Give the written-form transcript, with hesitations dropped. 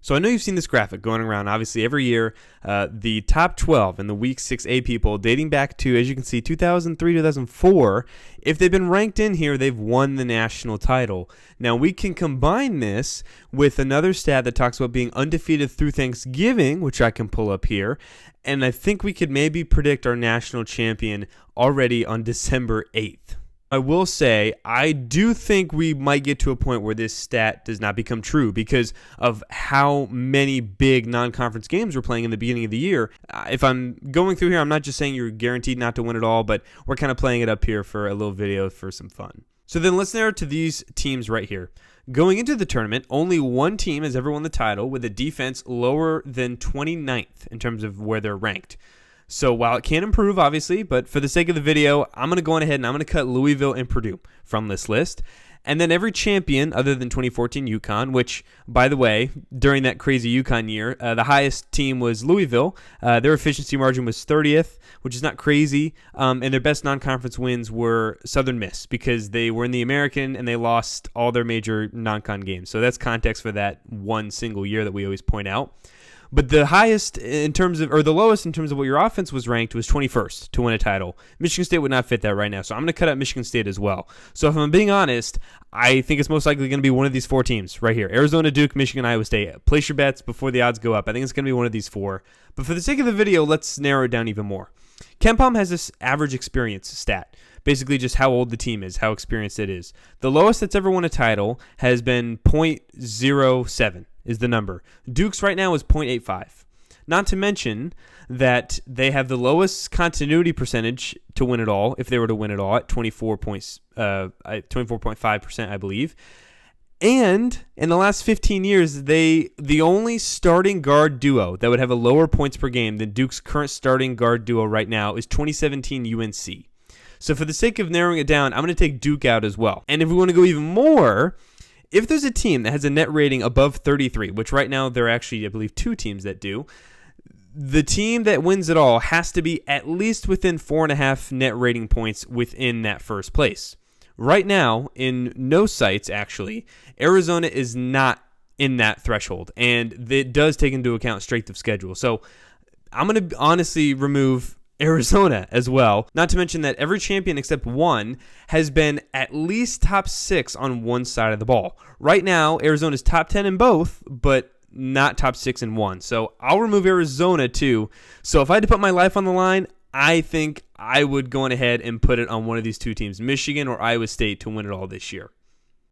So I know you've seen this graphic going around, obviously, every year. The top 12 in the Week 6A people, dating back to, as you can see, 2003, 2004, if they've been ranked in here, they've won the national title. Now, we can combine this with another stat that talks about being undefeated through Thanksgiving, which I can pull up here, and I think we could maybe predict our national champion already on December 8th. I will say, I do think we might get to a point where this stat does not become true because of how many big non-conference games we're playing in the beginning of the year. If I'm going through here, I'm not just saying you're guaranteed not to win it all, but we're kind of playing it up here for a little video for some fun. So then let's narrow to these teams right here. Going into the tournament, only one team has ever won the title with a defense lower than 29th in terms of where they're ranked. So while it can improve, obviously, but for the sake of the video, I'm going to go on ahead and I'm going to cut Louisville and Purdue from this list. And then every champion other than 2014 UConn, which, by the way, during that crazy UConn year, the highest team was Louisville. Their efficiency margin was 30th, which is not crazy. And their best non-conference wins were Southern Miss because they were in the American and they lost all their major non-con games. So that's context for that one single year that we always point out. But the highest in terms of, or the lowest in terms of what your offense was ranked was 21st to win a title. Michigan State would not fit that right now, so I'm going to cut out Michigan State as well. So if I'm being honest, I think it's most likely going to be one of these four teams right here. Arizona, Duke, Michigan, Iowa State. Place your bets before the odds go up. I think it's going to be one of these four. But for the sake of the video, let's narrow it down even more. KenPom has this average experience stat. Basically just how old the team is, how experienced it is. The lowest that's ever won a title has been .07 is the number. Duke's right now is .85. Not to mention that they have the lowest continuity percentage to win it all, if they were to win it all, at 24.5%, I believe. And in the last 15 years, the only starting guard duo that would have a lower points per game than Duke's current starting guard duo right now is 2017 UNC. So for the sake of narrowing it down, I'm going to take Duke out as well. And if we want to go even more, if there's a team that has a net rating above 33, which right now there are actually, I believe, two teams that do, the team that wins it all has to be at least within 4.5 net rating points within that first place. Right now, in no sites, actually, Arizona is not in that threshold, and it does take into account strength of schedule. So I'm going to honestly remove Arizona as well. Not to mention that every champion except one has been at least top 6 on one side of the ball. Right now, Arizona's top 10 in both, but not top 6 in one. So I'll remove Arizona too. So if I had to put my life on the line, I think I would go on ahead and put it on one of these two teams, Michigan or Iowa State, to win it all this year.